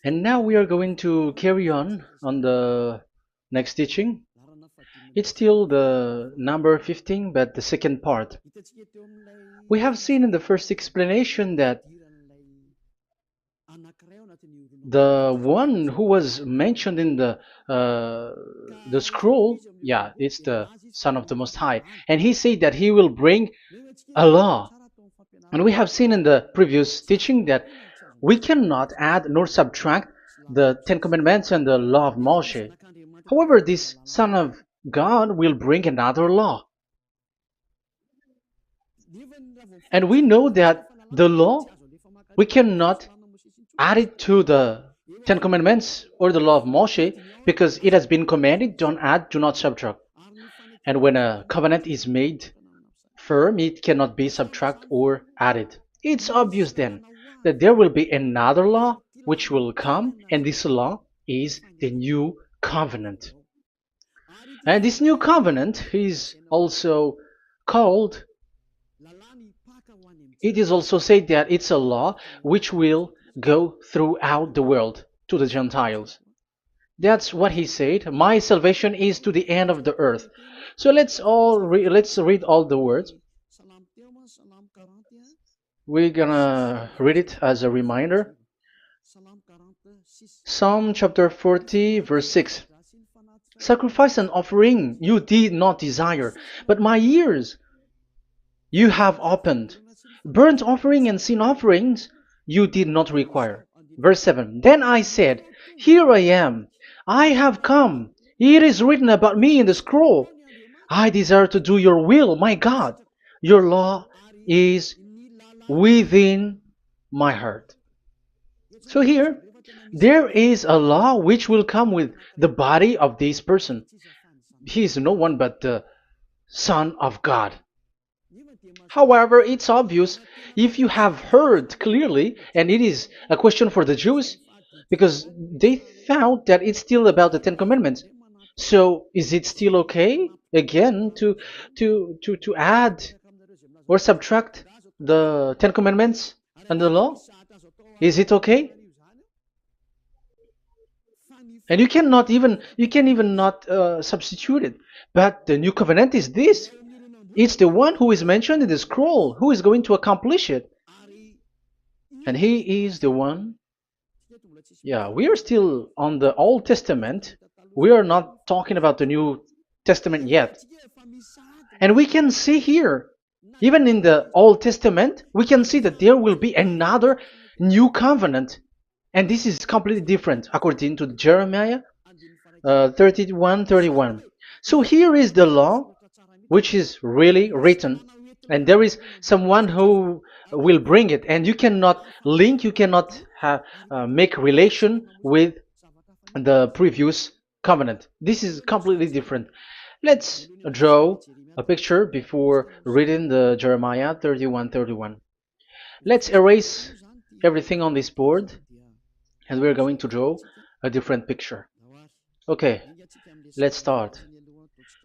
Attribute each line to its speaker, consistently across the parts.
Speaker 1: And now we are going to carry on the next teaching. It's still the number 15, but the second part. We have seen in the first explanation that the one who was mentioned in the scroll, yeah, it's the Son of the Most High, and he said that he will bring a law. And we have seen in the previous teaching that we cannot add nor subtract the Ten Commandments and the law of Moshe. However, this Son of God will bring another law. And we know that the law, we cannot add it to the Ten Commandments or the law of Moshe because it has been commanded, don't add, do not subtract. And when a covenant is made firm, it cannot be subtracted or added. It's obvious then that there will be another law which will come, and this law is the new covenant. And this new covenant is also called, it is also said that it's a law which will go throughout the world to the Gentiles. That's what he said. My salvation is to the end of the earth. So let's read all the words. We're gonna read it as a reminder. Psalm chapter 40, verse 6. Sacrifice and offering you did not desire, but my ears you have opened. Burnt offering and sin offerings you did not require. Verse 7. Then I said, here I am. I have come. It is written about me in the scroll. I desire to do your will, my God. Your law is within my heart. So here, there is a law which will come with the body of this person. He is no one but the Son of God. However, it's obvious if you have heard clearly, and it is a question for the Jews, because they found that it's still about the Ten Commandments. So is it still okay again to add or subtract the Ten Commandments and the law? Is it okay? And you can even not substitute it. But the new covenant is this. It's the one who is mentioned in the scroll who is going to accomplish it. And he is the one. Yeah, we are still on the Old Testament. We are not talking about the New Testament yet. And we can see here, even in the Old Testament, we can see that there will be another new covenant. And this is completely different according to Jeremiah 31:31. So here is the law which is really written, and there is someone who will bring it, and you cannot link, you cannot make relation with the previous covenant. This is completely different. Let's draw a picture before reading the Jeremiah 31:31. Let's erase everything on this board, and we're going to draw a different picture. Okay, let's start.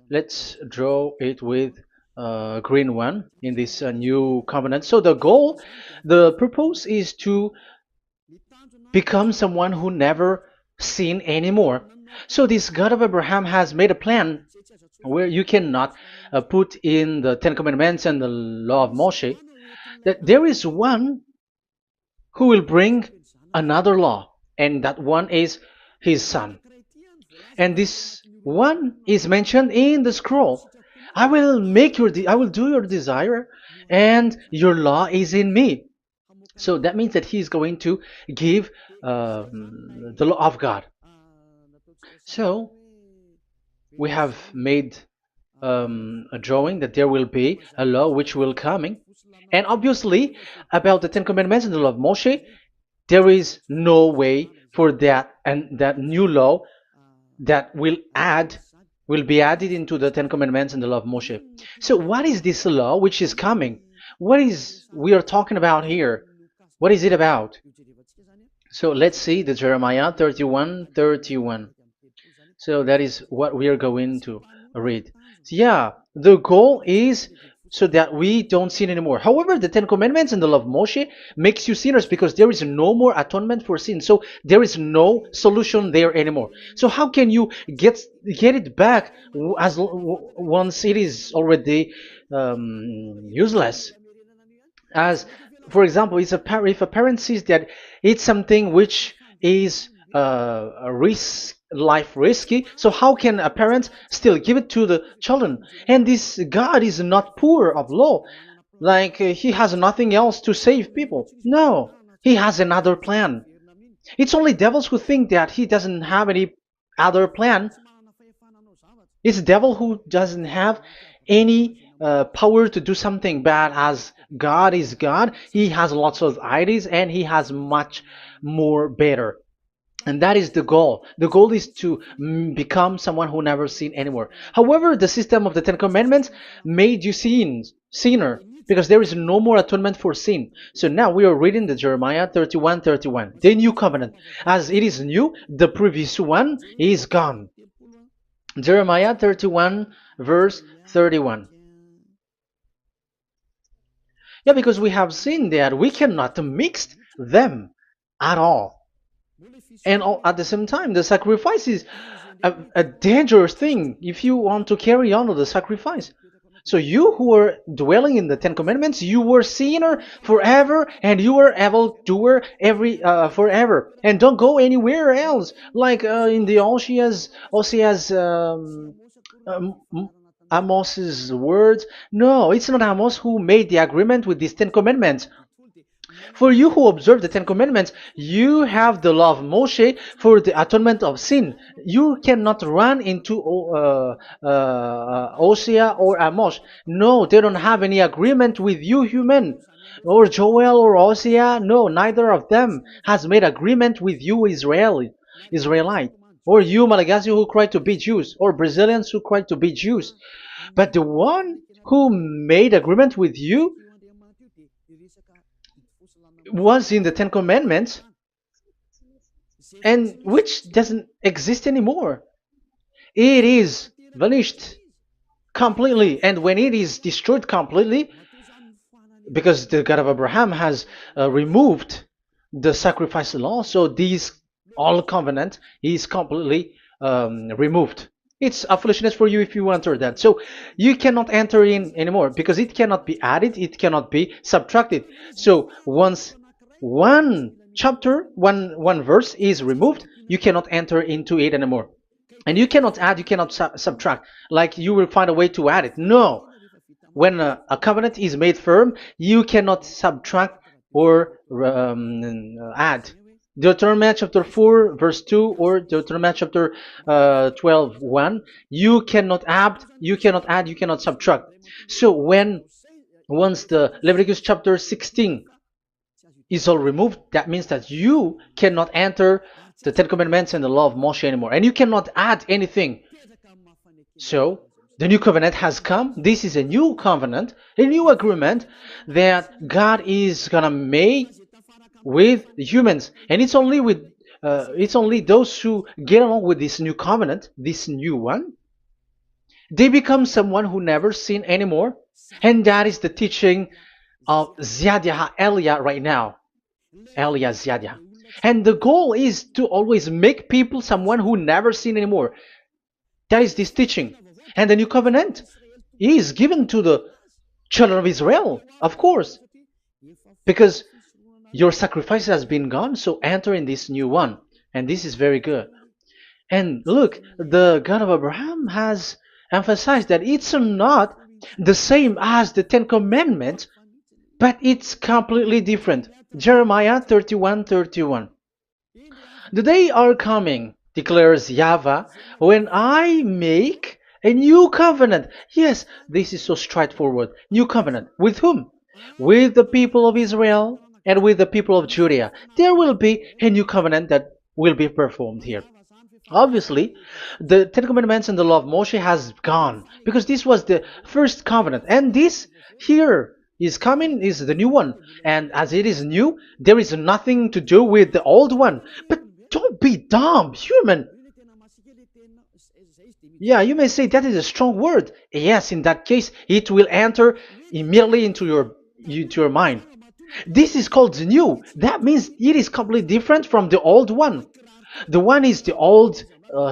Speaker 1: Let's draw it with a green one in this new covenant. So the purpose is to become someone who never sin anymore. So this God of Abraham has made a plan where you cannot put in the Ten Commandments and the law of Moshe, that there is one who will bring another law, and that one is his son. And this one is mentioned in the scroll. I will do your desire, and your law is in me. So that means that he is going to give the law of God. So we have made a drawing that there will be a law which will coming, and obviously about the Ten Commandments and the law of Moshe, there is no way for that and that new law that will be added into the Ten Commandments and the law of Moshe. So what is this law which is coming? What is we are talking about here? What is it about? So let's see the Jeremiah 31:31. So that is what we are going to read. So yeah, the goal is so that we don't sin anymore. However, the Ten Commandments and the law of Moshe makes you sinners because there is no more atonement for sin. So there is no solution there anymore. So how can you get it back once it is already useless? As for example, if a parent sees that it's something which is a life risky, so how can a parent still give it to the children? And this God is not poor of law, like he has nothing else to save people. No, he has another plan. It's only devils who think that he doesn't have any other plan. It's the devil who doesn't have any power to do something bad. As God is God, he has lots of ideas and he has much more better. And that is the goal. The goal is to become someone who never sin anymore. However, the system of the Ten Commandments made you sinner, because there is no more atonement for sin. So now we are reading the Jeremiah 31:31, the new covenant. As it is new, the previous one is gone. Jeremiah 31 verse 31. Yeah, because we have seen that we cannot mix them at all. And at the same time, the sacrifice is a dangerous thing if you want to carry on with the sacrifice. So you who are dwelling in the Ten Commandments, you were sinner forever, and you were evil doer forever, and don't go anywhere else. Like in the Osea's Amos's words. No, it's not Amos who made the agreement with these Ten Commandments. For you who observe the Ten Commandments, you have the law of Moshe for the atonement of sin. You cannot run into Hosea or Amos. No, they don't have any agreement with you, human. Or Joel or Hosea. No, neither of them has made agreement with you, Israelite. Or you, Malagasy, who cry to be Jews. Or Brazilians who cry to be Jews. But the one who made agreement with you was in the Ten Commandments, and which doesn't exist anymore. It is vanished completely, and when it is destroyed completely, because the God of Abraham has removed the sacrifice law, so this all covenant is completely removed. It's a foolishness for you if you enter that. So you cannot enter in anymore because it cannot be added, it cannot be subtracted. So once one chapter, one verse is removed, you cannot enter into it anymore. And you cannot add, you cannot subtract. Like you will find a way to add it. No. When a covenant is made firm, you cannot subtract or add. Deuteronomy chapter 4 verse 2 or Deuteronomy chapter 12 1, you cannot add, you cannot subtract. So once the Leviticus chapter 16 is all removed, that means that you cannot enter the Ten Commandments and the law of Moshe anymore, and you cannot add anything. So the new covenant has come. This is a new covenant, a new agreement that God is gonna make with the humans, and it's only those who get along with this new covenant, this new one. They become someone who never sin anymore, and that is the teaching of Ziadia Elia right now, Elia Ziadia. And the goal is to always make people someone who never sin anymore. That is this teaching. And the new covenant is given to the children of Israel, of course, because your sacrifice has been gone, so enter in this new one. And this is very good. And look, the God of Abraham has emphasized that it's not the same as the Ten Commandments, but it's completely different. Jeremiah 31:31. The day are coming, declares YAHVAH, when I make a new covenant. Yes, this is so straightforward. New covenant. With whom? With the people of Israel and with the people of Judea. There will be a new covenant that will be performed here. Obviously, the Ten Commandments and the law of Moshe has gone because this was the first covenant, and this here is coming is the new one. And as it is new, there is nothing to do with the old one. But don't be dumb, human. Yeah, you may say that is a strong word. Yes, in that case, it will enter immediately into your mind. This is called the new. That means it is completely different from the old one. The one is the old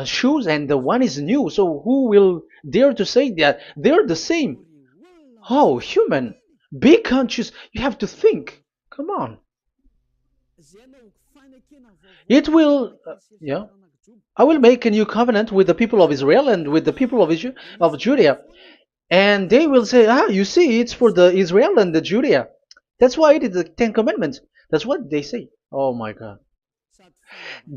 Speaker 1: shoes and the one is new. So who will dare to say that they're the same? Oh, human, be conscious. You have to think. Come on. It will, yeah. I will make a new covenant with the people of Israel and with the people of Judea. And they will say, ah, you see, it's for the Israel and the Judea. That's why it is the Ten Commandments. That's what they say. Oh my God.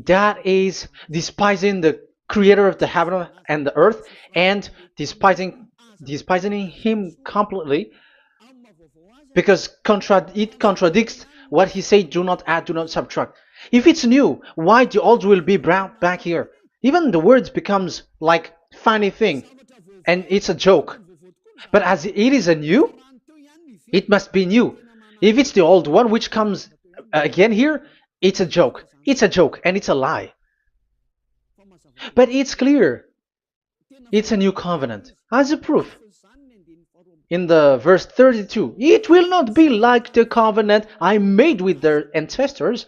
Speaker 1: That is despising the creator of the heaven and the earth and despising him completely because it contradicts what he said, do not add, do not subtract. If it's new, why the old will be brought back here? Even the words becomes like funny thing and it's a joke. But as it is a new, it must be new. If it's the old one which comes again here, it's a joke. It's a joke and it's a lie. But it's clear. It's a new covenant. As a proof, in the verse 32, it will not be like the covenant I made with their ancestors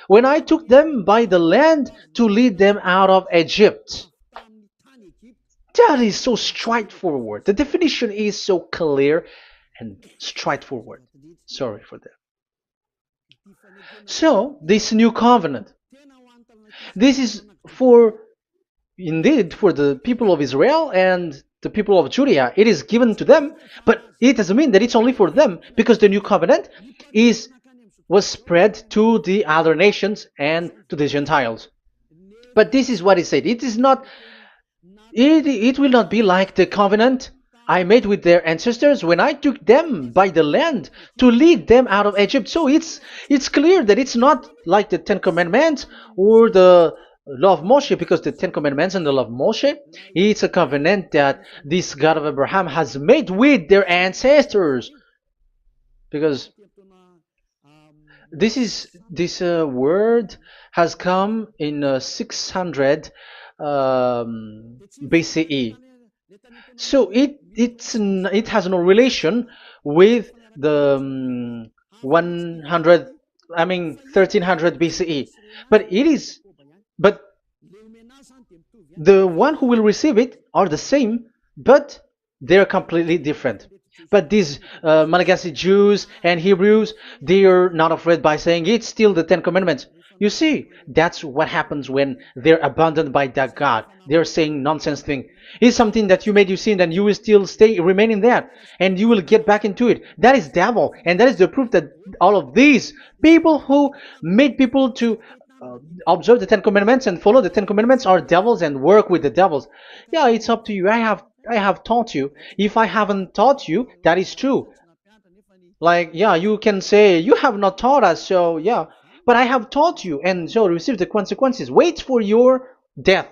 Speaker 1: when I took them by the land to lead them out of Egypt. That is so straightforward. The definition is so clear and straightforward. Sorry for that. So, this new covenant, this is indeed for the people of Israel and the people of Judea. It is given to them, but it doesn't mean that it's only for them, because the new covenant was spread to the other nations and to the Gentiles. But this is what it said. It is not. It will not be like the covenant I made with their ancestors when I took them by the land to lead them out of Egypt. So it's clear that it's not like the Ten Commandments or the law of Moshe, because the Ten Commandments and the law of Moshe, it's a covenant that this God of Abraham has made with their ancestors. Because this word has come in 600 BCE. So it has no relation with the 1300 BCE. But the one who will receive it are the same, but they're completely different. But these Malagasy Jews and Hebrews, they are not afraid by saying it's still the Ten Commandments. You see, that's what happens when they're abandoned by that God. They're saying nonsense thing. It's something that you made you sin, and you will still remain in that, and you will get back into it. That is devil, and that is the proof that all of these people who made people to observe the Ten Commandments and follow the Ten Commandments are devils and work with the devils. Yeah, it's up to you. I have taught you. If I haven't taught you, that is true. Like, yeah, you can say you have not taught us, so yeah. But I have taught you, and so receive the consequences. Wait for your death.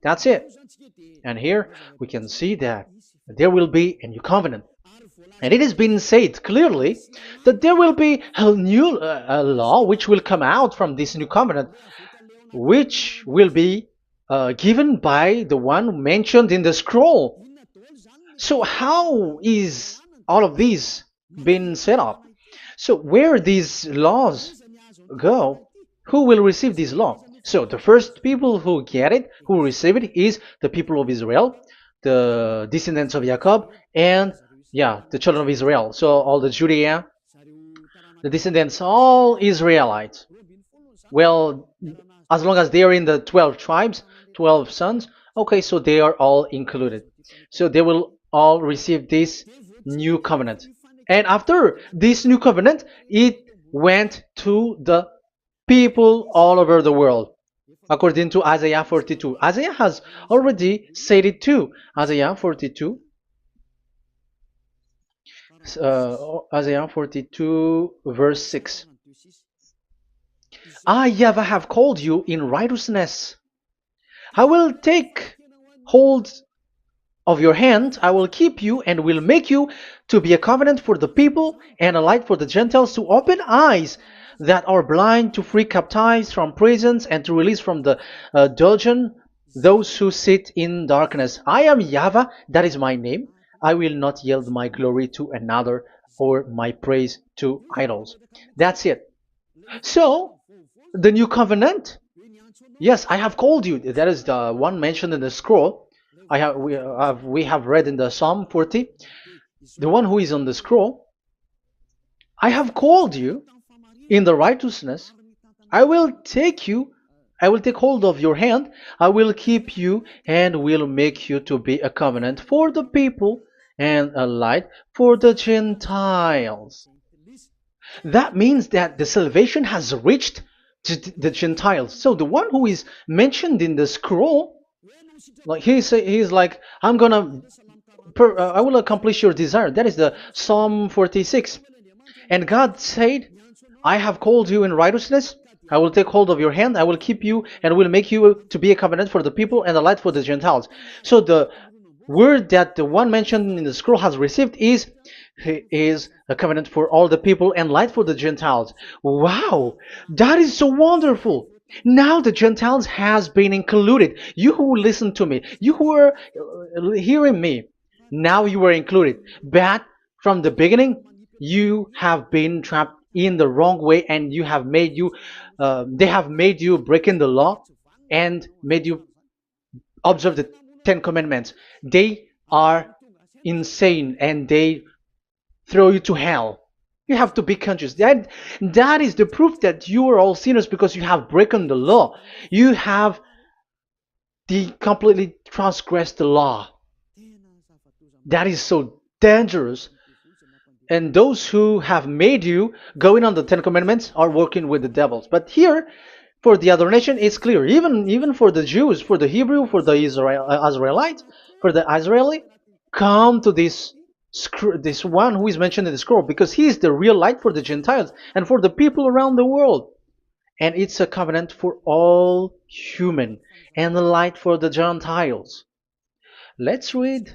Speaker 1: That's it. And here we can see that there will be a new covenant. And it has been said clearly that there will be a new law which will come out from this new covenant, which will be given by the one mentioned in the scroll. So how is all of these been set up? So where these laws go, who will receive this law? So the first people who get it, who receive it, is the people of Israel, the descendants of Jacob, and yeah, the children of Israel. So all the Judea, the descendants, all Israelites. Well, as long as they are in the 12 tribes, 12 sons, okay, so they are all included. So they will all receive this new covenant. And after this new covenant, it went to the people all over the world, according to Isaiah 42. Isaiah has already said it too. Isaiah 42. Isaiah 42 verse 6. I, YAHVAH, have called you in righteousness. I will take hold of your hand, I will keep you and will make you to be a covenant for the people and a light for the Gentiles, to open eyes that are blind, to free captives from prisons, and to release from the dungeon those who sit in darkness. I am YAHVAH, that is my name. I will not yield my glory to another or my praise to idols. That's it. So, the new covenant. Yes, I have called you. That is the one mentioned in the scroll. We have read in the Psalm 40. The one who is on the scroll. I have called you in the righteousness. I will take you. I will take hold of your hand. I will keep you and will make you to be a covenant for the people and a light for the Gentiles. That means that the salvation has reached the Gentiles. So the one who is mentioned in the scroll, like he's like, I will accomplish your desire. That is the Psalm 46. And God said, I have called you in righteousness. I will take hold of your hand. I will keep you and will make you to be a covenant for the people and a light for the Gentiles. So the word that the one mentioned in the scroll has received is he is a covenant for all the people and light for the Gentiles. Wow, that is so wonderful. Now the Gentiles has been included. You who listen to me, you who are hearing me, now you are included. But from the beginning, you have been trapped in the wrong way, and they have made you breaking the law and made you observe the Ten Commandments. They are insane and they throw you to hell. You have to be conscious. That is the proof that you are all sinners because you have broken the law. You have completely transgressed the law. That is so dangerous. And those who have made you going on the Ten Commandments are working with the devils. But here, for the other nation, it's clear. Even for the Jews, for the Hebrew, for the Israelite, for the Israeli, come to this one who is mentioned in the scroll because he is the real light for the Gentiles and for the people around the world. And it's a covenant for all human and a light for the Gentiles. Let's read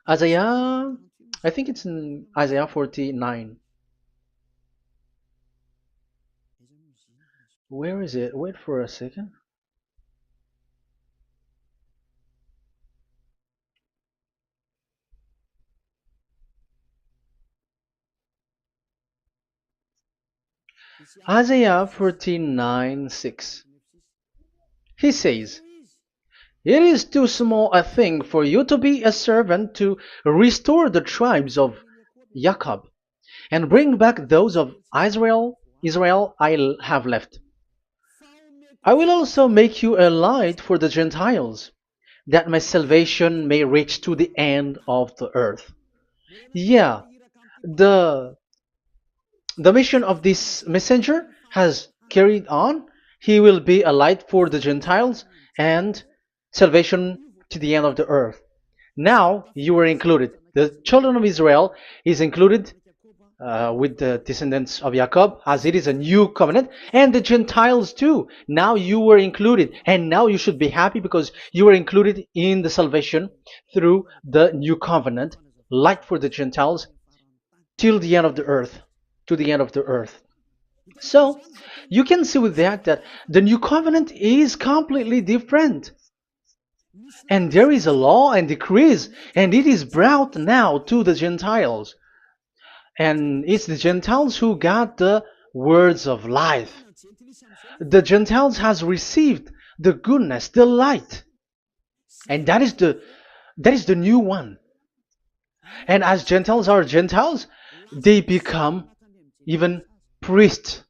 Speaker 1: Isaiah. I think it's in Isaiah 49. Where is it? Wait for a second. Isaiah 49:6. He says, it is too small a thing for you to be a servant to restore the tribes of Jacob and bring back those of Israel I have left. I will also make you a light for the Gentiles, that my salvation may reach to the end of the earth. Yeah, the the mission of this messenger has carried on. He will be a light for the Gentiles and salvation to the end of the earth. Now you are included. The children of Israel is included with the descendants of Jacob, as it is a new covenant, and the Gentiles too. Now you were included, and now you should be happy because you were included in the salvation through the new covenant, light for the Gentiles, till the end of the earth, to the end of the earth. So you can see with that the new covenant is completely different. And there is a law and decrees, and it is brought now to the Gentiles. And it's the Gentiles who got the words of life. The Gentiles has received the goodness, the light. And that is the new one. And as Gentiles are Gentiles, they become even priests.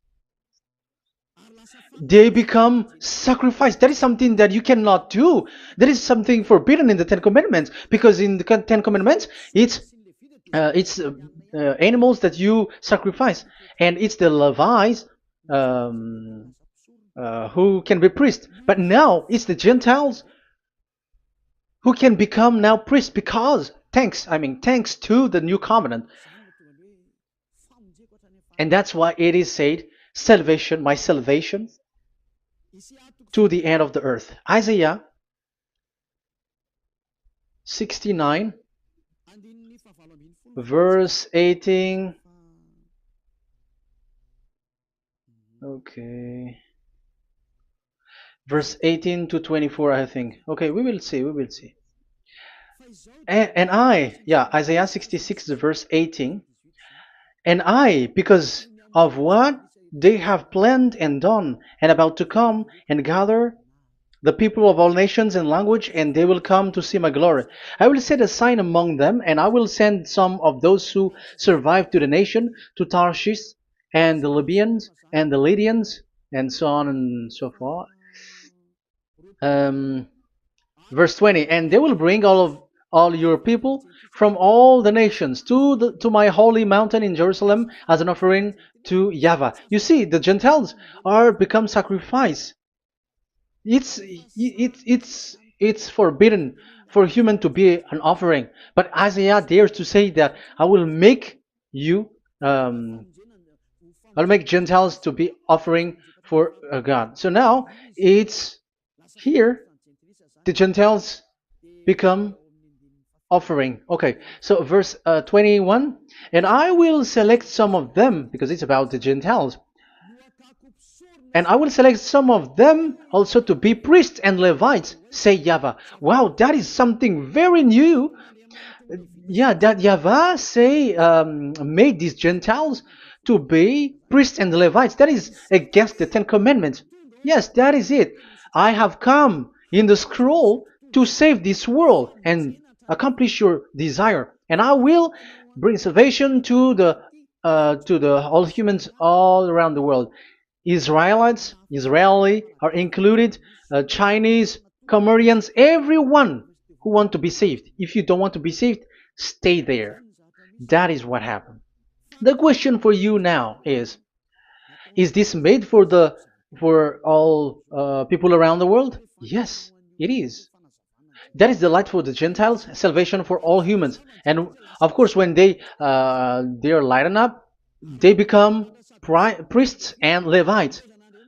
Speaker 1: They become sacrifice. That is something that you cannot do. That is something forbidden in the Ten Commandments, because in the Ten Commandments it's animals that you sacrifice, and it's the Levites um, who can be priests. But now it's the Gentiles who can become now priests because thanks to the new covenant. And that's why it is said, salvation, my salvation to the end of the earth. Isaiah 69 verse 18. Okay. verse 18 to 24, I think. Okay, we will see, we will see. And Isaiah 66, verse 18, and I, because of what they have planned and done, and about to come and gather the people of all nations and language, and they will come to see my glory. I will set a sign among them, and I will send some of those who survive to the nation, to Tarshish, and the Libyans, and the Lydians, and so on and so forth. Um, Verse 20, and they will bring all your people from all the nations to my holy mountain in Jerusalem as an offering to YAHVAH. You see, the Gentiles are become sacrifice. It's forbidden for human to be an offering, but Isaiah dares to say that I will make you um, I'll make Gentiles to be offering for God. So now it's here the Gentiles become offering. Okay, so verse 21, and I will select some of them, because it's about the Gentiles, and I will select some of them also to be priests and Levites, say YAHVAH. Wow, that is something very new. Yeah, that YAHVAH say made these Gentiles to be priests and Levites. That is against the Ten Commandments. Yes, that is it. I have come in the scroll to save this world and accomplish your desire, and I will bring salvation to the all humans all around the world. Israelites, Israeli are included, Chinese, Comorians, everyone who want to be saved. If you don't want to be saved, stay there. That is what happened. The question for you now is this made for all people around the world? Yes, it is. That is the light for the Gentiles, salvation for all humans. And of course, when they are lightened up, they become priests and Levites.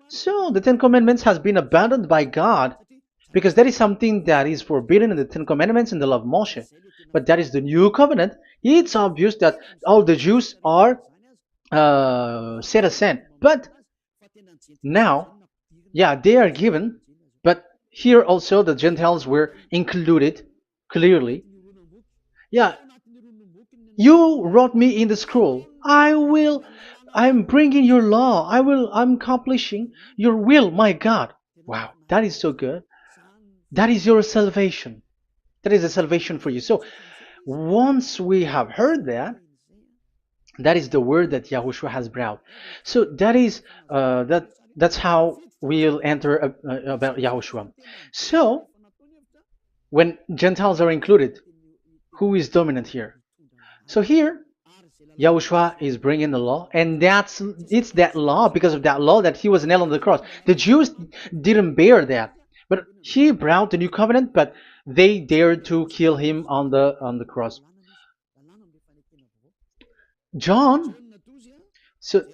Speaker 1: So the Ten Commandments has been abandoned by God, because that is something that is forbidden in the Ten Commandments and the law of Moshe. But that is the new covenant. It's obvious that all the Jews are set aside. But now, yeah, they are given, but here also the Gentiles were included clearly. Yeah, you wrote me in the scroll. I'm bringing your law. I'm accomplishing your will, my God. Wow, that is so good. That is your salvation. That is a salvation for you. So once we have heard that, that is the word that Yahushua has brought. So that's how we'll enter about Yahushua. So when Gentiles are included, who is dominant here? So here, Yahushua is bringing the law, and it's that law, because of that law, that he was nailed on the cross. The Jews didn't bear that, but he brought the new covenant, but they dared to kill him on the cross. John, so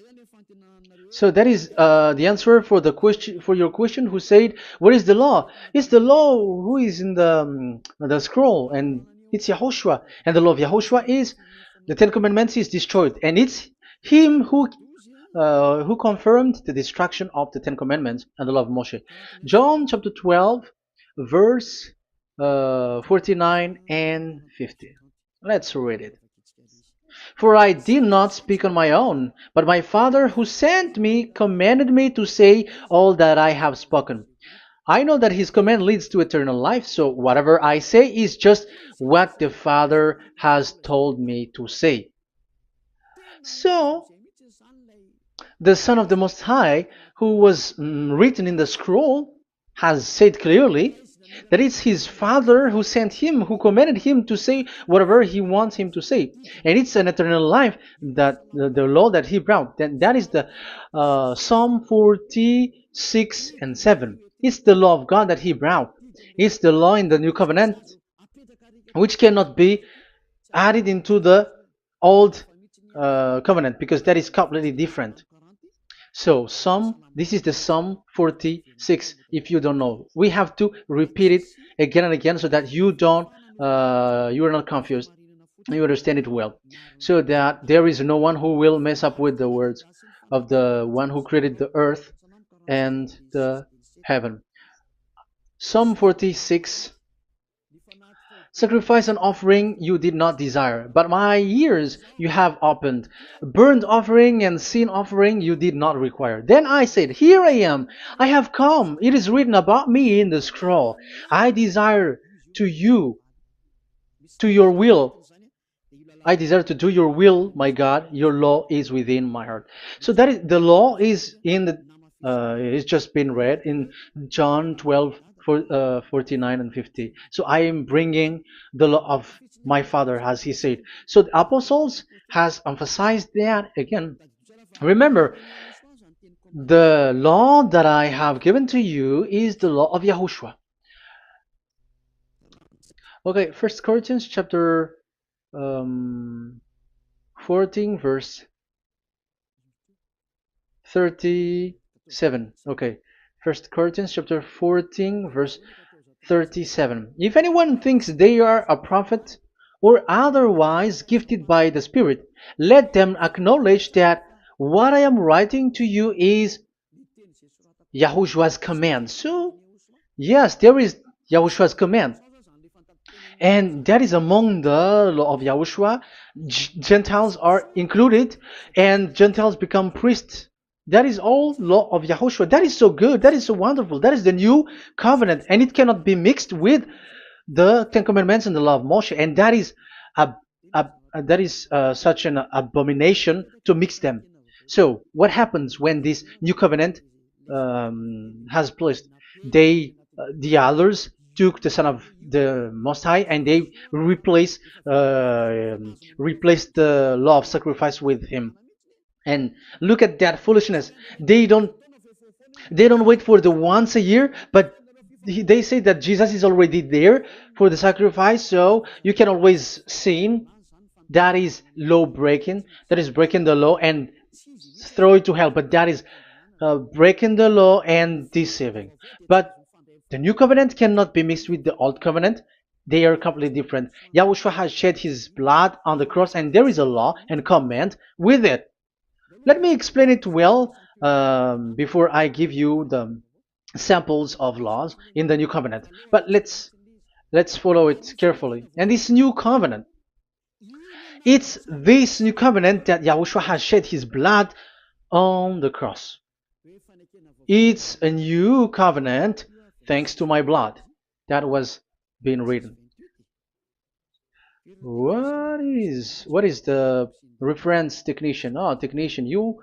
Speaker 1: so that is the answer for the question, for your question. Who said, "What is the law?" It's the law who is in the scroll, and it's Yahushua. And the law of Yahushua is the Ten Commandments is destroyed, and it's him who confirmed the destruction of the Ten Commandments and the law of Moshe. John chapter 12, verse 49 and 50. Let's read it. For I did not speak on my own, but my Father who sent me commanded me to say all that I have spoken. I know that his command leads to eternal life, so whatever I say is just what the Father has told me to say. So, the Son of the Most High, who was written in the scroll, has said clearly that it's his Father who sent him, who commanded him to say whatever he wants him to say. And it's an eternal life, that the law that he brought. That is the Psalm 46 and 7. It's the law of God that he brought. It's the law in the new covenant, which cannot be added into the old covenant, because that is completely different. So this is the Psalm 46. If you don't know, we have to repeat it again and again, so that you are not confused. You understand it well, so that there is no one who will mess up with the words of the one who created the earth and the heaven. Psalm 46. Sacrifice and offering you did not desire, but my ears you have opened. Burnt offering and sin offering you did not require. Then I said, here I am, I have come. It is written about me in the scroll. I desire to you, to your will. I desire to do your will, my God. Your law is within my heart. So that is the law is in the. It's just been read in John 12, 49 and 50. So I am bringing the law of my Father, as he said. So the apostles has emphasized that again. Remember, the law that I have given to you is the law of Yahushua. Okay, First Corinthians chapter 14 verse 37. Okay, First Corinthians chapter 14 verse 37. If anyone thinks they are a prophet or otherwise gifted by the Spirit, let them acknowledge that what I am writing to you is Yahushua's command. So yes, there is Yahushua's command. And that is among the law of Yahushua. Gentiles are included, and Gentiles become priests. That is all law of Yahushua. That is so good. That is so wonderful. That is the new covenant, and it cannot be mixed with the Ten Commandments and the law of Moshe. And that is such an abomination to mix them. So what happens when this new covenant has placed? The others took the Son of the Most High and they replaced the law of sacrifice with him. And look at that foolishness. They don't wait for the once a year, but they say that Jesus is already there for the sacrifice, so you can always sin. That is law breaking. That is breaking the law and throw it to hell. But that is breaking the law and deceiving. But the new covenant cannot be mixed with the old covenant. They are completely different. Yahushua has shed his blood on the cross, and there is a law and command with it. Let me explain it well before I give you the samples of laws in the new covenant. But let's follow it carefully. And this new covenant, it's this new covenant that Yahushua has shed his blood on the cross. It's a new covenant thanks to my blood that was being written. What is the reference technician? Oh, technician, you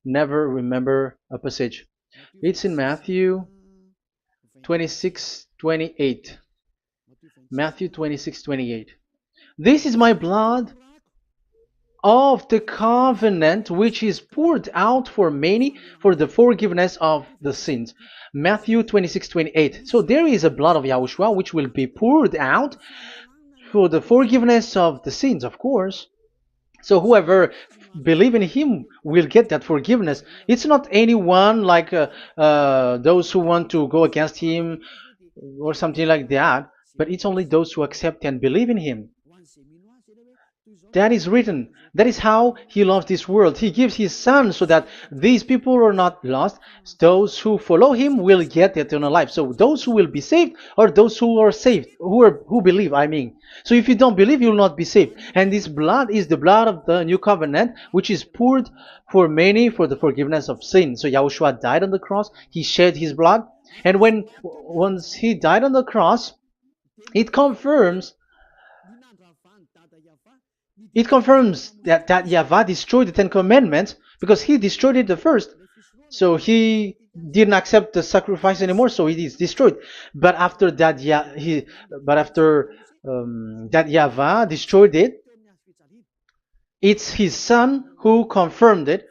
Speaker 1: never remember a passage. It's in Matthew 26:28. Matthew 26:28. This is my blood of the covenant which is poured out for many for the forgiveness of the sins. Matthew 26:28. So there is a blood of Yahushua which will be poured out for the forgiveness of the sins, of course. So whoever believe in him will get that forgiveness. It's not anyone like those who want to go against him or something like that, but it's only those who accept and believe in him. That is written. That is how he loves this world. He gives his son so that these people are not lost. Those who follow him will get eternal life. So those who will be saved are those who are saved, who believe, I mean. So if you don't believe, you will not be saved. And this blood is the blood of the new covenant, which is poured for many for the forgiveness of sin. So Yahushua died on the cross. He shed his blood. And once he died on the cross, it confirms that YAHVAH destroyed the Ten Commandments because he destroyed it the first. So he didn't accept the sacrifice anymore, so it is destroyed. But after that, that YAHVAH destroyed it, it's his son who confirmed it.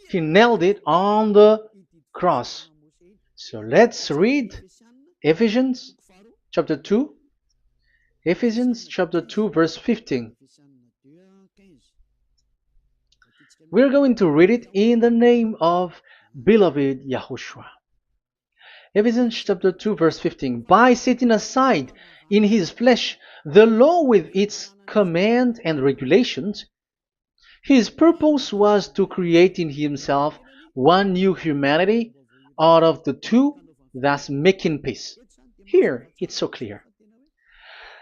Speaker 1: He nailed it on the cross. So let's read Ephesians chapter 2. Ephesians chapter 2 verse 15. We're going to read it in the name of beloved Yahushua. Ephesians chapter 2 verse 15. By setting aside in his flesh the law with its command and regulations, his purpose was to create in himself one new humanity out of the two, thus making peace. Here, it's so clear.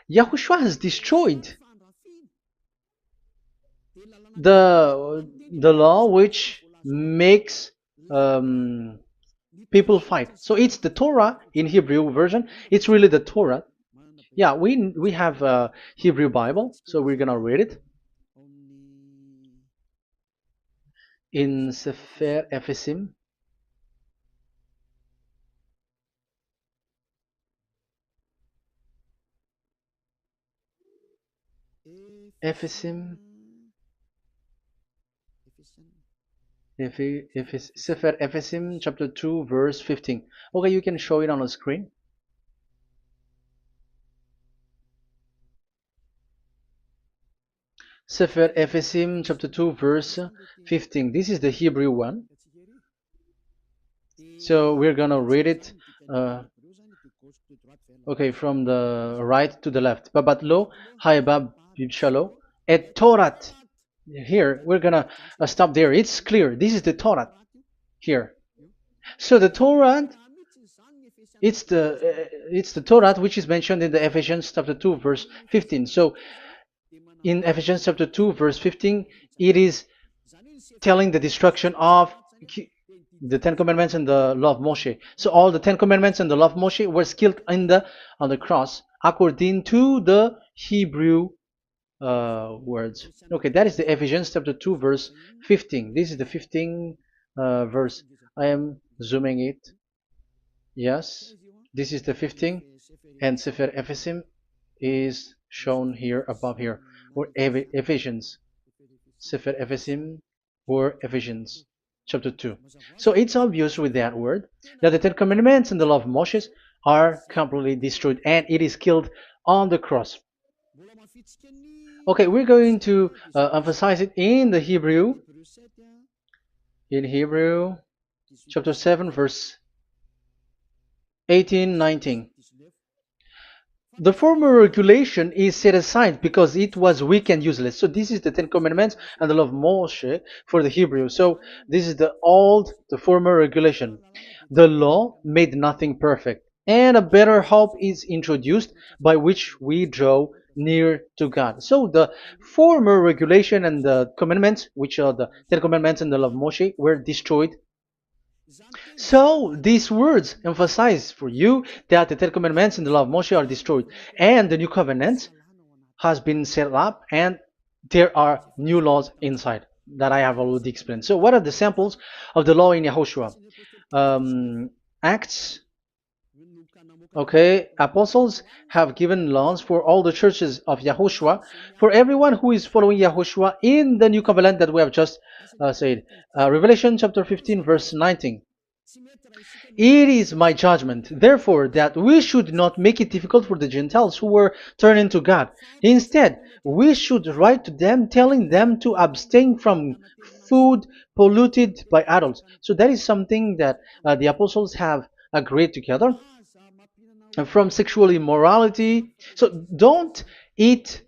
Speaker 1: Yahushua has destroyed the law which makes people fight. So it's the Torah in Hebrew version. It's really the Torah. Yeah, we have a Hebrew Bible, so we're gonna read it in Sefer Ephesim. Ephesim. Sefer Ephesim chapter 2 verse 15. Okay, you can show it on the screen. Sefer Ephesim chapter 2 verse 15. This is the Hebrew one. So we're gonna read it okay, from the right to the left. Babat lo haibab shalo et Torat. Here we're gonna stop there. It's clear. This is the Torah here. So the Torah, it's the Torah which is mentioned in the Ephesians chapter 2 verse 15. So in Ephesians chapter 2 verse 15, it is telling the destruction of the Ten Commandments and the law of Moshe. So all the Ten Commandments and the law of Moshe were killed on the cross according to the Hebrew words. Okay, that is the Ephesians chapter 2 verse 15. This is the 15 verse. I am zooming it. Yes, this is the 15, and Sefer Ephesim is shown here above here, or Ephesians. Sefer Ephesim or Ephesians chapter 2. So it's obvious with that word that the Ten Commandments and the law of Moses are completely destroyed, and it is killed on the cross. Okay, we're going to emphasize it in the Hebrew. In Hebrew chapter 7 verse 18, 19. The former regulation is set aside because it was weak and useless. So this is the Ten Commandments and the law of Moshe for the Hebrew. So this is the former regulation. The law made nothing perfect, and a better hope is introduced by which we draw near to God. So the former regulation and the commandments, which are the Ten Commandments and the law of Moshe, were destroyed. So these words emphasize for you that the Ten Commandments and the law of Moshe are destroyed, and the new covenant has been set up, and there are new laws inside that I have already explained. So what are the samples of the law in Yahushua? Acts. Okay, apostles have given laws for all the churches of Yahushua, for everyone who is following Yahushua in the new covenant that we have just said. Revelation chapter 15 verse 19. It is my judgment, therefore, that we should not make it difficult for the Gentiles who were turning to God. Instead, we should write to them telling them to abstain from food polluted by idols. So that is something that the apostles have agreed together. From sexual immorality. So don't eat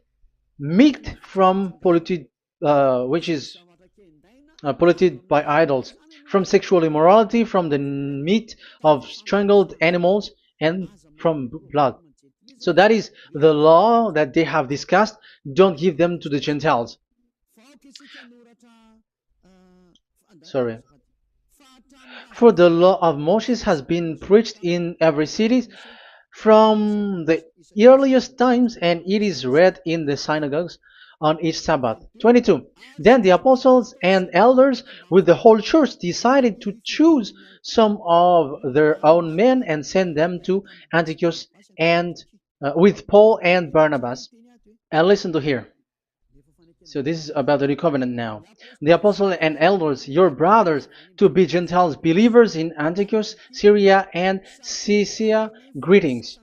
Speaker 1: meat from polluted, which is polluted by idols, from sexual immorality, from the meat of strangled animals, and from blood. So that is the law that they have discussed. Don't give them to the Gentiles. Sorry. For the law of Moses has been preached in every city from the earliest times, and it is read in the synagogues on each Sabbath. 22. Then the apostles and elders with the whole church decided to choose some of their own men and send them to Antioch and with Paul and Barnabas. And listen to here. So this is about the new covenant now. The apostles and elders, your brothers, to be Gentiles believers in Antioch, Syria, and Cilicia, greetings.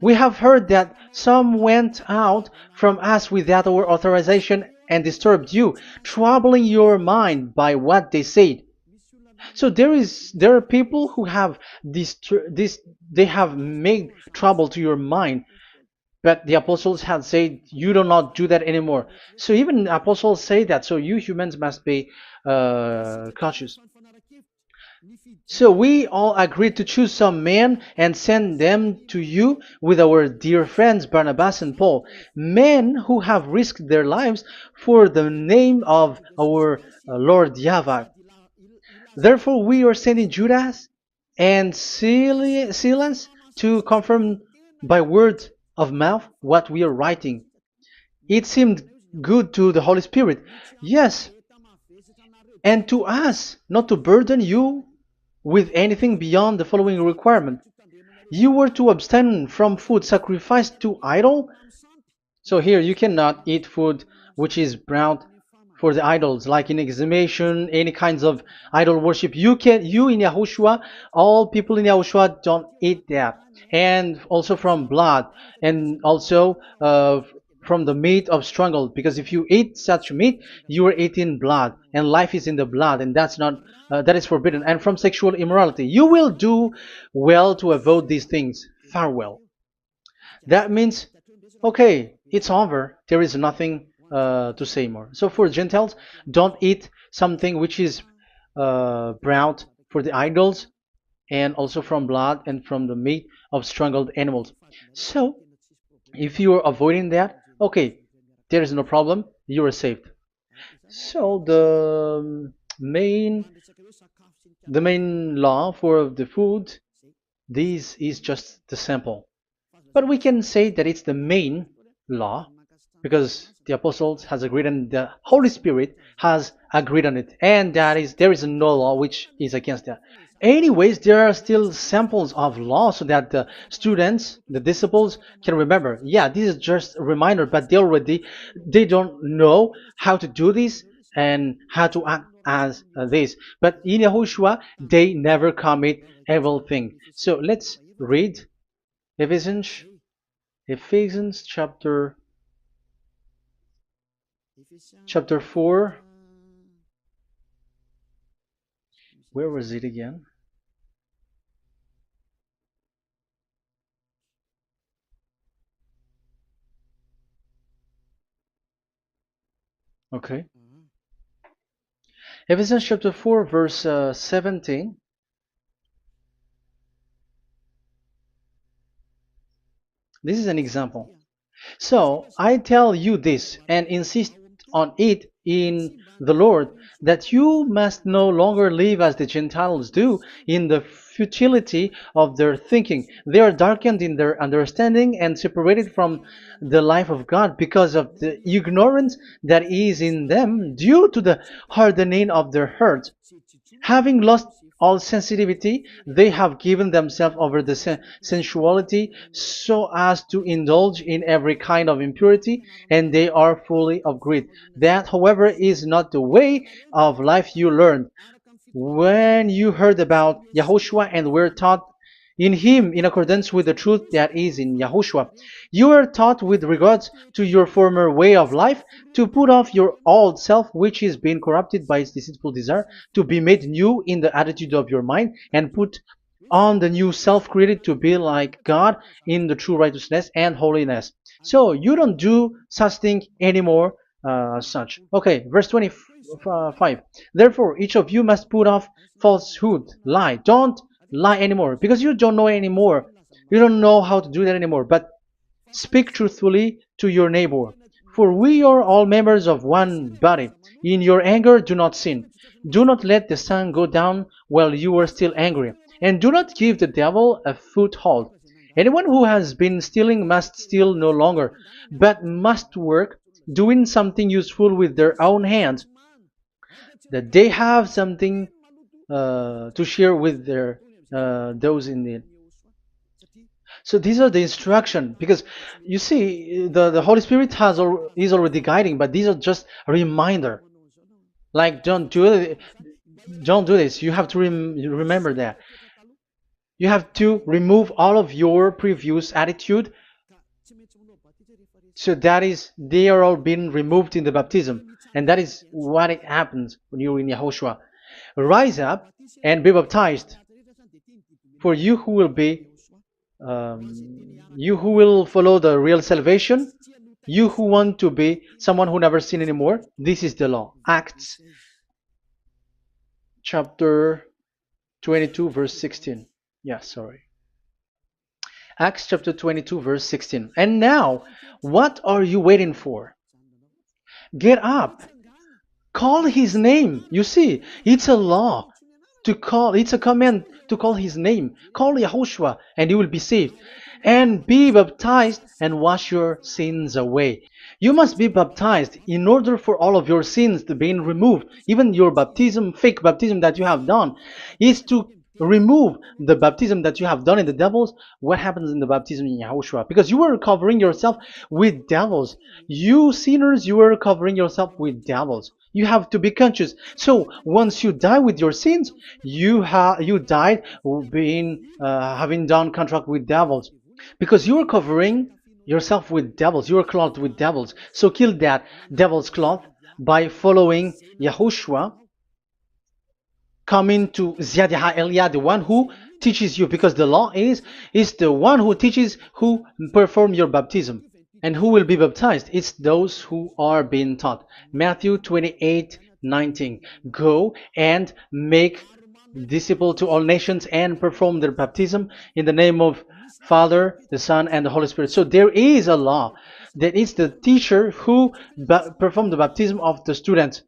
Speaker 1: We have heard that some went out from us without our authorization and disturbed you, troubling your mind by what they said. So there are people who have they have made trouble to your mind, but the apostles had said you do not do that anymore. So even the apostles say that. So you humans must be cautious. So we all agreed to choose some men and send them to you with our dear friends Barnabas and Paul, men who have risked their lives for the name of our Lord YAHVAH. Therefore, we are sending Judas and Silas to confirm by word of mouth what we are writing. It seemed good to the Holy Spirit, yes, and to us, not to burden you with anything beyond the following requirement. You were to abstain from food sacrificed to idol. So here you cannot eat food which is brought for the idols, like in exhumation, any kinds of idol worship. You in Yahushua, all people in Yahushua don't eat that. And also from blood, and also from the meat of strangled, because if you eat such meat, you are eating blood, and life is in the blood, and that's not that is forbidden. And from sexual immorality, you will do well to avoid these things. Farewell. That means, okay, it's over. There is nothing to say more. So for Gentiles, don't eat something which is brought for the idols, and also from blood and from the meat of strangled animals. So if you are avoiding that, okay, there is no problem. You are saved. So the main law for the food, this is just the sample. But we can say that it's the main law because the apostles has agreed and the Holy Spirit has agreed on it, and that is there is no law which is against that. Anyways, there are still samples of law so that the students, the disciples, can remember. Yeah, this is just a reminder, but they don't know how to do this and how to act as this. But in Yahushua, they never commit evil thing. So let's read Ephesians, Ephesians chapter 4. Where was it again? Okay. Ephesians chapter 4, verse 17. This is an example. So I tell you this and insist on it in the Lord, that you must no longer live as the Gentiles do in the futility of their thinking. They are darkened in their understanding and separated from the life of God because of the ignorance that is in them due to the hardening of their hearts. Having lost all sensitivity, they have given themselves over to sensuality so as to indulge in every kind of impurity, and they are fully of greed. That, however, is not the way of life you learned when you heard about Yahushua and were taught in him in accordance with the truth that is in Yahushua. You are taught with regards to your former way of life to put off your old self, which is being corrupted by its deceitful desire, to be made new in the attitude of your mind, and put on the new self created to be like God in the true righteousness and holiness. So you don't do such thing anymore. Such. Okay, verse 25. Therefore, each of you must put off falsehood, lie. Don't lie anymore because you don't know anymore. You don't know how to do that anymore. But speak truthfully to your neighbor. For we are all members of one body. In your anger, do not sin. Do not let the sun go down while you are still angry. And do not give the devil a foothold. Anyone who has been stealing must steal no longer, but must work, doing something useful with their own hands, that they have something to share with their those in need. So these are the instruction because you see the Holy Spirit is already guiding, but these are just a reminder. Like don't do this. You have to remember that. You have to remove all of your previous attitude. So that is they are all being removed in the baptism, and that is what it happens when you're in Yahushua. Rise up and be baptized. For you who will follow the real salvation, you who want to be someone who never sin anymore, this is the law. Acts chapter 22 verse 16. Yeah, sorry. Acts chapter 22 verse 16. And now, what are you waiting for? Get up. Call his name. You see, it's a law to call, it's a command to call his name. Call Yahushua and you will be saved. And be baptized and wash your sins away. You must be baptized in order for all of your sins to be removed. Even your baptism, fake baptism that you have done, is to remove the baptism that you have done in the devils. What happens in the baptism in Yahushua? Because you were covering yourself with devils. You sinners, you were covering yourself with devils. You have to be conscious. So once you die with your sins, you died being having done contract with devils, because you are covering yourself with devils. You are clothed with devils. So kill that devil's cloth by following Yahushua, coming to Ziadiha Elia, the one who teaches you, because the law is the one who teaches who perform your baptism. And who will be baptized? It's those who are being taught. Matthew 28:19. Go and make disciple to all nations and perform their baptism in the name of Father, the Son, and the Holy Spirit. So there is a law that it's the teacher who perform the baptism of the student.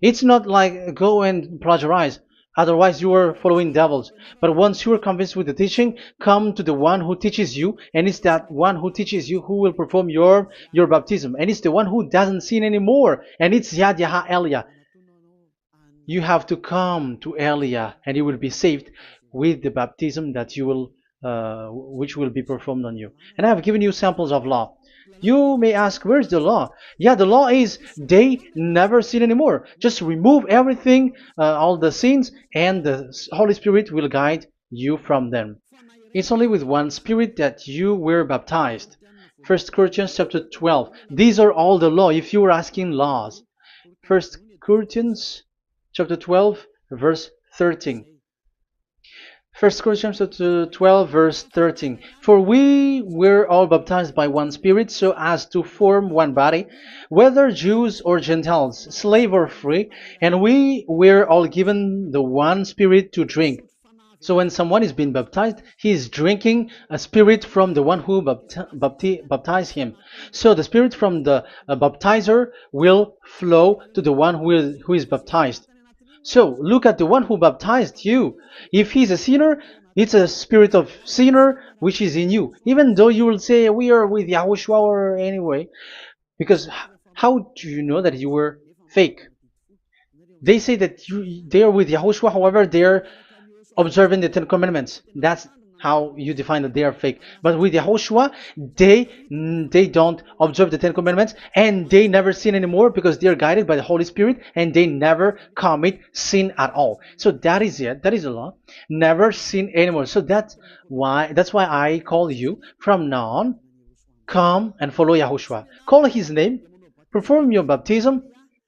Speaker 1: It's not like go and plagiarize. Otherwise, you are following devils. But once you are convinced with the teaching, come to the one who teaches you, and it's that one who teaches you who will perform your baptism. And it's the one who doesn't sin anymore. And it's Yad Yaha Elia. You have to come to Elia, and you will be saved with the baptism that you will, which will be performed on you. And I have given you samples of law. You may ask, where's the law? Yeah, the law is they never sin anymore. Just remove everything, all the sins, and the Holy Spirit will guide you from them. It's only with one Spirit that you were baptized. 1 Corinthians chapter 12. These are all the law, if you were asking laws. 1 Corinthians chapter 12, verse 13. 1 Corinthians chapter 12, verse 13. For we were all baptized by one Spirit, so as to form one body, whether Jews or Gentiles, slave or free, and we were all given the one Spirit to drink. So when someone is being baptized, he is drinking a spirit from the one who baptized him. So the spirit from the baptizer will flow to the one who is baptized. So look at the one who baptized you. If he's a sinner, it's a spirit of sinner which is in you. Even though you will say, we are with Yahushua or anyway. Because how do you know that you were fake? They say that they are with Yahushua, however, they are observing the Ten Commandments. That's how you define that they are fake. But with Yahushua, they don't observe the Ten Commandments, and they never sin anymore because they are guided by the Holy Spirit, and they never commit sin at all. So that is it. That is the law. Never sin anymore. So that's why I call you from now on. Come and follow Yahushua. Call his name, perform your baptism,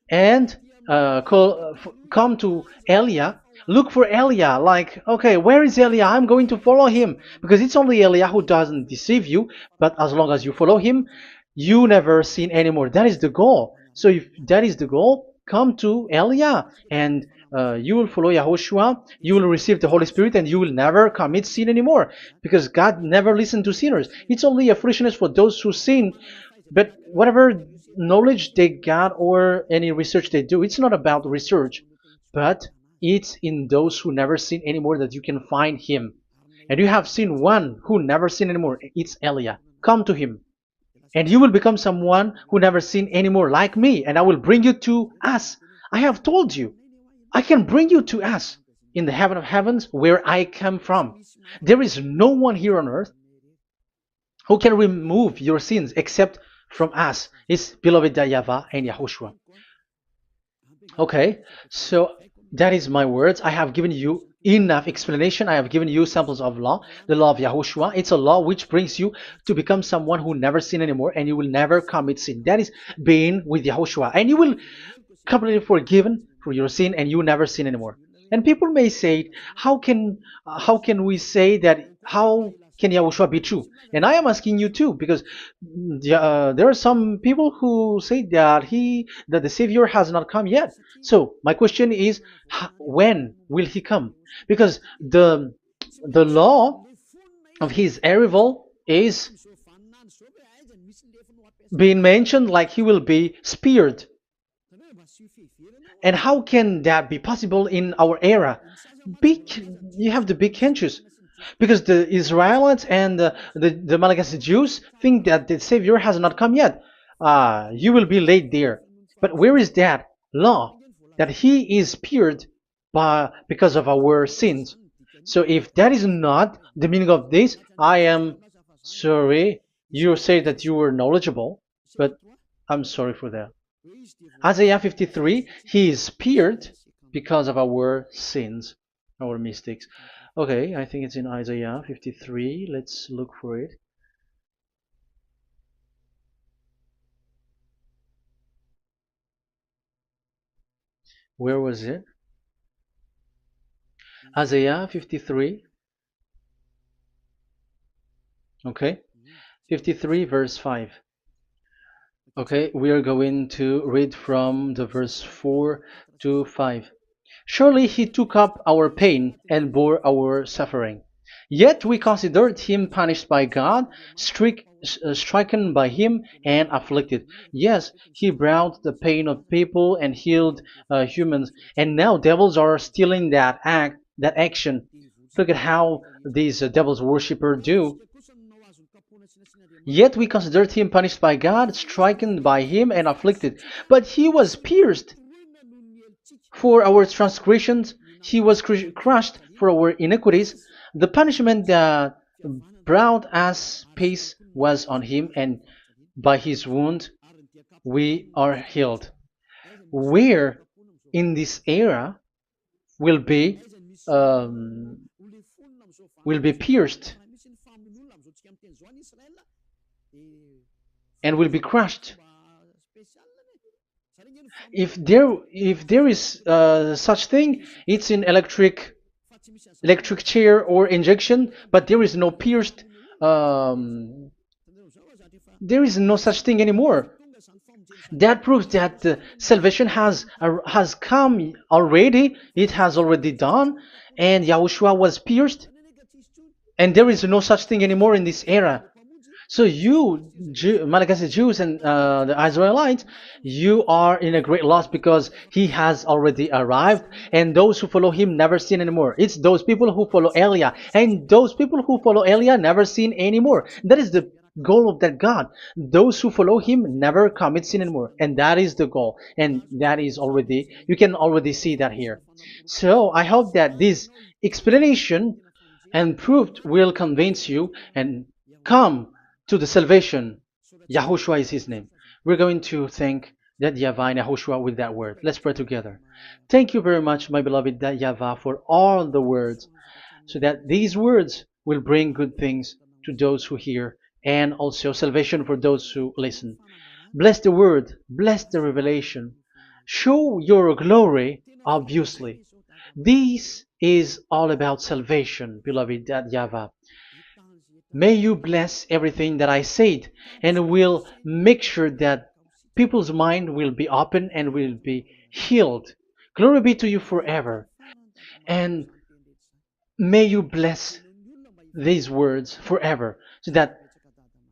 Speaker 1: and come to Elia. Look for Elia, like, okay, where is Elia? I'm going to follow him. Because it's only Elia who doesn't deceive you, but as long as you follow him, you never sin anymore. That is the goal. So if that is the goal, come to Elia, and you will follow Yahushua, you will receive the Holy Spirit, and you will never commit sin anymore. Because God never listened to sinners. It's only a foolishness for those who sin, but whatever knowledge they got or any research they do, it's not about research, but it's in those who never sin anymore that you can find him. And you have seen one who never sin anymore. It's Elia. Come to him, and you will become someone who never sin anymore, like me, and I will bring you to us. I have told you, I can bring you to us in the heaven of heavens where I come from. There is no one here on earth who can remove your sins except from us. It's beloved YAHVAH and Yahushua. Okay, so that is my words. I have given you enough explanation. I have given you samples of law, the law of Yahushua. It's a law which brings you to become someone who never sin anymore, and you will never commit sin. That is being with Yahushua, and you will completely forgiven for your sin, and you will never sin anymore. And people may say, how can we say that? How can Yahushua be true? And I am asking you too, because there are some people who say that the Savior has not come yet. So my question is, when will he come? Because the law of his arrival is being mentioned like he will be speared. And how can that be possible in our era? Big, you have to be conscious. Because the Israelites and the Malagasy Jews think that the Savior has not come yet. You will be late there. But where is that law? That he is speared because of our sins. So if that is not the meaning of this, I am sorry. You say that you were knowledgeable, but I'm sorry for that. Isaiah 53, he is speared because of our sins, our mistakes. Okay, I think it's in Isaiah 53. Let's look for it. Where was it? Isaiah 53. Okay, 53 verse 5. Okay, we are going to read from the verse 4 to 5. Surely he took up our pain and bore our suffering. Yet we considered him punished by God, stricken by him, and afflicted. Yes, he brought the pain of people and healed humans. And now devils are stealing that action. Look at how these devils worshippers do. Yet we considered him punished by God, stricken by him, and afflicted. But he was pierced for our transgressions, he was crushed for our iniquities. The punishment that brought us peace was on him, and by his wound we are healed. Where in this era will be um, pierced and will be crushed. If there is such thing, it's in electric chair or injection, but there is no pierced. There is no such thing anymore. That proves that salvation has come already. It has already done, and Yahushua was pierced, and there is no such thing anymore in this era. So you, Malagasy Jews and the Israelites, you are in a great loss because he has already arrived, and those who follow him never sin anymore. It's those people who follow Elia, and those people who follow Elia never sin anymore. That is the goal of that God. Those who follow him never commit sin anymore, and that is the goal. And that is already, you can already see that here. So I hope that this explanation and proof will convince you and come to the salvation. Yahushua is his name. We're going to thank that YAHVAH and Yahushua with that word. Let's pray together. Thank you very much, my beloved that YAHVAH, for all the words, so that these words will bring good things to those who hear, and also salvation for those who listen. Bless the word, bless the revelation. Show your glory, obviously. This is all about salvation, beloved that YAHVAH. May you bless everything that I said, and will make sure that people's mind will be open and will be healed. Glory be to you forever. And may you bless these words forever, so that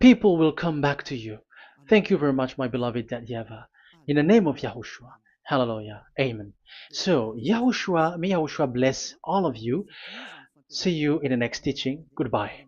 Speaker 1: people will come back to you. Thank you very much, my beloved that YAHVAH. In the name of Yahushua. Hallelujah. Amen. So, Yahushua, may Yahushua bless all of you. See you in the next teaching. Goodbye.